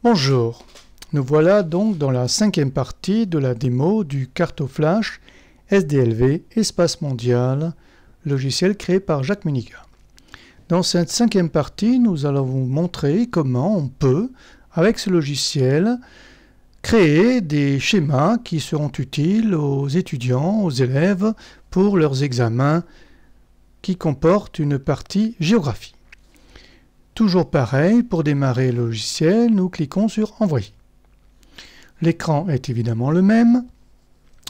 Bonjour, nous voilà donc dans la cinquième partie de la démo du CartoFlash SDLV Espace Mondial, logiciel créé par Jacques Muniga. Dans cette cinquième partie, nous allons vous montrer comment on peut, avec ce logiciel, créer des schémas qui seront utiles aux étudiants, aux élèves, pour leurs examens qui comportent une partie géographie. Toujours pareil, pour démarrer le logiciel, nous cliquons sur Envoyer. L'écran est évidemment le même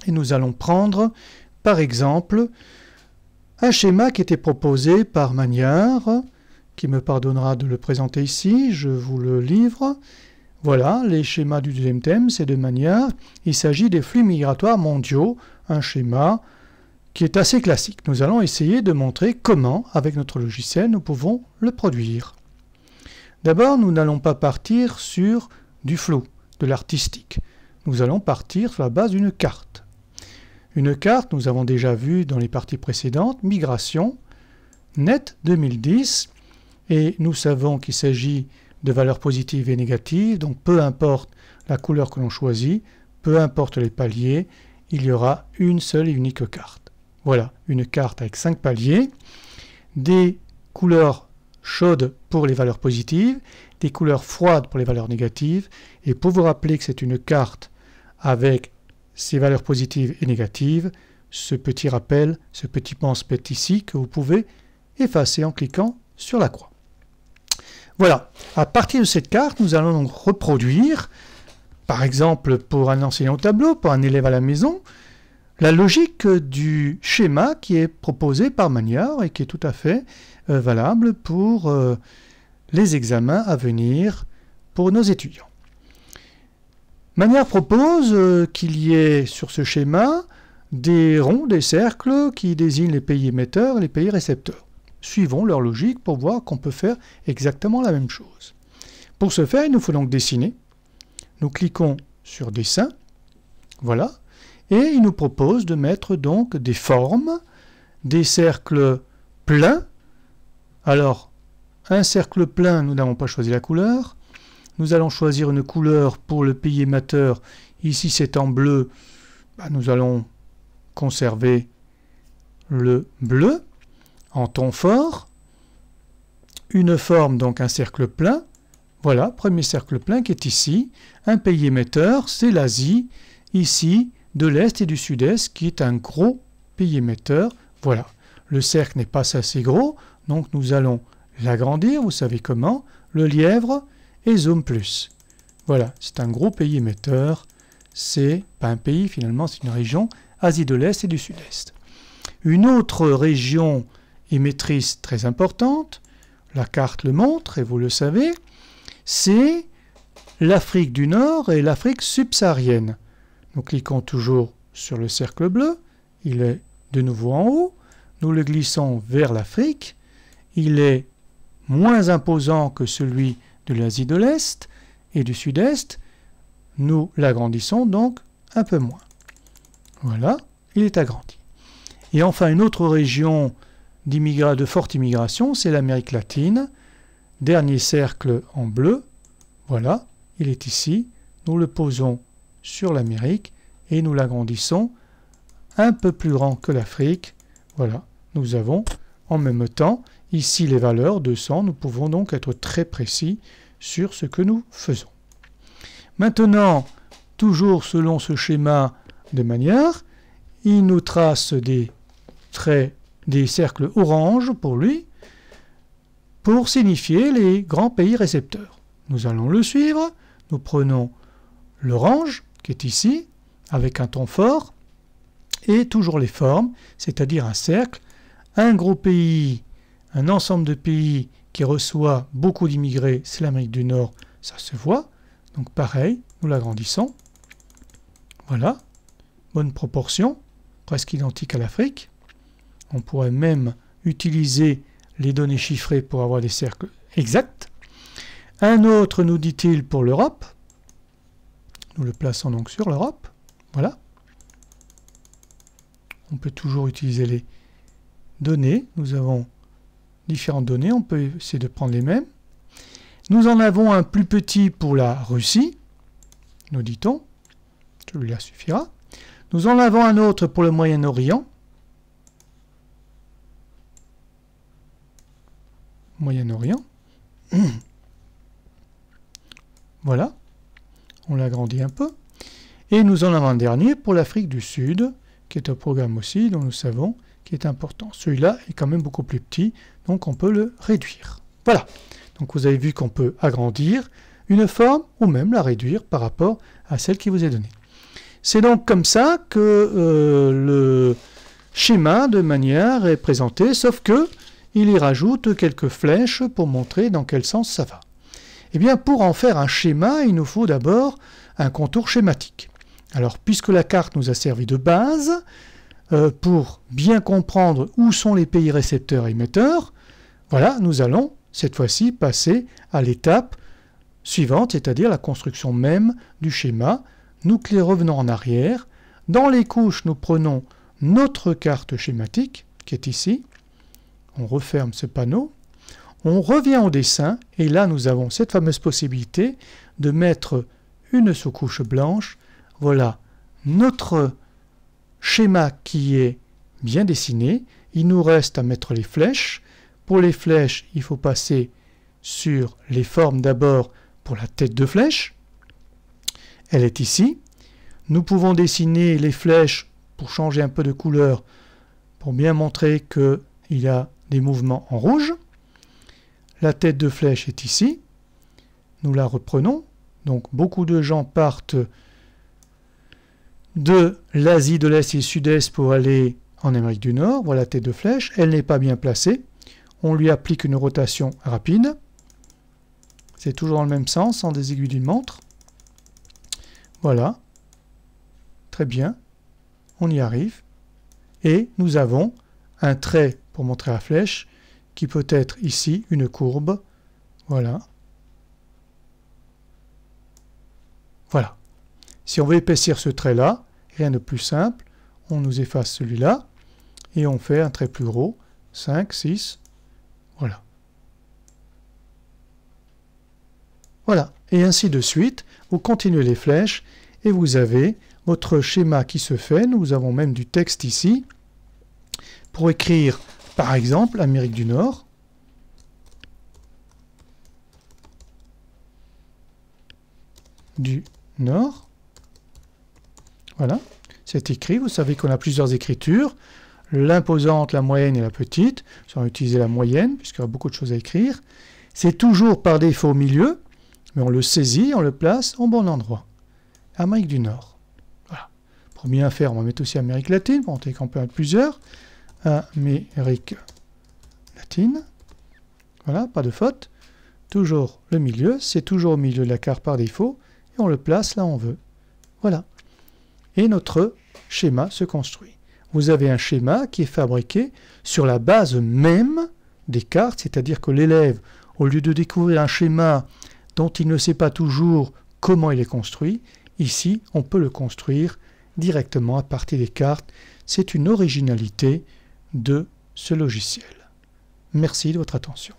et nous allons prendre, par exemple, un schéma qui était proposé par Magnard, qui me pardonnera de le présenter ici, je vous le livre. Voilà, les schémas du deuxième thème, c'est de Magnard. Il s'agit des flux migratoires mondiaux, un schéma qui est assez classique. Nous allons essayer de montrer comment, avec notre logiciel, nous pouvons le produire. D'abord, nous n'allons pas partir sur du flou, de l'artistique. Nous allons partir sur la base d'une carte. Une carte, nous avons déjà vu dans les parties précédentes, migration, net 2010, et nous savons qu'il s'agit de valeurs positives et négatives, donc peu importe la couleur que l'on choisit, peu importe les paliers, il y aura une seule et unique carte. Voilà, une carte avec 5 paliers, des couleurs chaudes pour les valeurs positives, des couleurs froides pour les valeurs négatives, et pour vous rappeler que c'est une carte avec ces valeurs positives et négatives, ce petit rappel, ce petit pense-bête ici que vous pouvez effacer en cliquant sur la croix. Voilà, à partir de cette carte, nous allons donc reproduire, par exemple pour un enseignant au tableau, pour un élève à la maison, la logique du schéma qui est proposé par Magnard et qui est tout à fait valable pour les examens à venir pour nos étudiants. Magnard propose qu'il y ait sur ce schéma des ronds, des cercles qui désignent les pays émetteurs et les pays récepteurs. Suivons leur logique pour voir qu'on peut faire exactement la même chose. Pour ce faire, il nous faut donc dessiner. Nous cliquons sur Dessin, voilà, et il nous propose de mettre donc des formes, des cercles pleins. Alors, un cercle plein, nous n'avons pas choisi la couleur. Nous allons choisir une couleur pour le pays émetteur. Ici, c'est en bleu. Nous allons conserver le bleu en ton fort. Une forme, donc un cercle plein. Voilà, premier cercle plein qui est ici. Un pays émetteur, c'est l'Asie. Ici, de l'Est et du Sud-Est, qui est un gros pays émetteur. Voilà, le cercle n'est pas assez gros, donc nous allons l'agrandir, vous savez comment, le lièvre et zoom plus. Voilà, c'est un gros pays émetteur, c'est pas un pays finalement, c'est une région, Asie de l'Est et du Sud-Est. Une autre région émettrice très importante, la carte le montre et vous le savez, c'est l'Afrique du Nord et l'Afrique subsaharienne. Nous cliquons toujours sur le cercle bleu, il est de nouveau en haut, nous le glissons vers l'Afrique, il est moins imposant que celui de l'Asie de l'Est et du Sud-Est, nous l'agrandissons donc un peu moins. Voilà, il est agrandi. Et enfin, une autre région de forte immigration, c'est l'Amérique latine. Dernier cercle en bleu, voilà, il est ici. Nous le posons sur l'Amérique et nous l'agrandissons un peu plus grand que l'Afrique. Voilà, nous avons en même temps ici les valeurs 200. Nous pouvons donc être très précis sur ce que nous faisons. Maintenant, toujours selon ce schéma de Magnard, il nous trace des traits, des cercles orange pour lui, pour signifier les grands pays récepteurs. Nous allons le suivre, nous prenons l'orange qui est ici, avec un ton fort, et toujours les formes, c'est-à-dire un cercle, un gros pays, un ensemble de pays qui reçoit beaucoup d'immigrés, c'est l'Amérique du Nord, ça se voit, donc pareil, nous l'agrandissons, voilà, bonne proportion, presque identique à l'Afrique. On pourrait même utiliser les données chiffrées pour avoir des cercles exacts. Un autre, nous dit-il, pour l'Europe. Nous le plaçons donc sur l'Europe. Voilà. On peut toujours utiliser les données. Nous avons différentes données. On peut essayer de prendre les mêmes. Nous en avons un plus petit pour la Russie, nous dit-on. Celui-là suffira. Nous en avons un autre pour le Moyen-Orient. Moyen-Orient. Voilà. On l'agrandit un peu. Et nous en avons un dernier pour l'Afrique du Sud, qui est un programme aussi dont nous savons qui est important. Celui-là est quand même beaucoup plus petit, donc on peut le réduire. Voilà. Donc vous avez vu qu'on peut agrandir une forme ou même la réduire par rapport à celle qui vous est donnée. C'est donc comme ça que le schéma de manière est présenté, sauf que il y rajoute quelques flèches pour montrer dans quel sens ça va. Eh bien, pour en faire un schéma, il nous faut d'abord un contour schématique. Alors, puisque la carte nous a servi de base, pour bien comprendre où sont les pays récepteurs et émetteurs, voilà, nous allons cette fois-ci passer à l'étape suivante, c'est-à-dire la construction même du schéma. Nous revenons en arrière. Dans les couches, nous prenons notre carte schématique, qui est ici. On referme ce panneau. On revient au dessin, et là, nous avons cette fameuse possibilité de mettre une sous-couche blanche. Voilà notre schéma qui est bien dessiné. Il nous reste à mettre les flèches. Pour les flèches, il faut passer sur les formes d'abord pour la tête de flèche. Elle est ici. Nous pouvons dessiner les flèches pour changer un peu de couleur, pour bien montrer qu'il y a des mouvements en rouge. La tête de flèche est ici. Nous la reprenons. Donc beaucoup de gens partent de l'Asie de l'Est et du Sud-Est pour aller en Amérique du Nord. Voilà la tête de flèche. Elle n'est pas bien placée. On lui applique une rotation rapide. C'est toujours dans le même sens, en des aiguilles d'une montre. Voilà. Très bien. On y arrive. Et nous avons un trait pour montrer la flèche qui peut être ici une courbe. Voilà. Voilà. Si on veut épaissir ce trait-là, rien de plus simple. On nous efface celui-là et on fait un trait plus gros. 5, 6. Voilà. Voilà. Et ainsi de suite. Vous continuez les flèches et vous avez votre schéma qui se fait. Nous avons même du texte ici pour écrire, par exemple, Amérique du Nord. Du Nord. Voilà. C'est écrit. Vous savez qu'on a plusieurs écritures. L'imposante, la moyenne et la petite. On va utiliser la moyenne puisqu'il y a beaucoup de choses à écrire. C'est toujours par défaut au milieu, mais on le saisit, on le place au bon endroit. Amérique du Nord. Voilà. Pour bien faire, on va mettre aussi Amérique latine, pour montrer qu'on peut mettre plusieurs. Amérique latine. Voilà, pas de faute. Toujours le milieu, c'est toujours au milieu de la carte par défaut, et on le place là où on veut. Voilà. Et notre schéma se construit. Vous avez un schéma qui est fabriqué sur la base même des cartes, c'est-à-dire que l'élève, au lieu de découvrir un schéma dont il ne sait pas toujours comment il est construit, ici, on peut le construire directement à partir des cartes. C'est une originalité de ce logiciel. Merci de votre attention.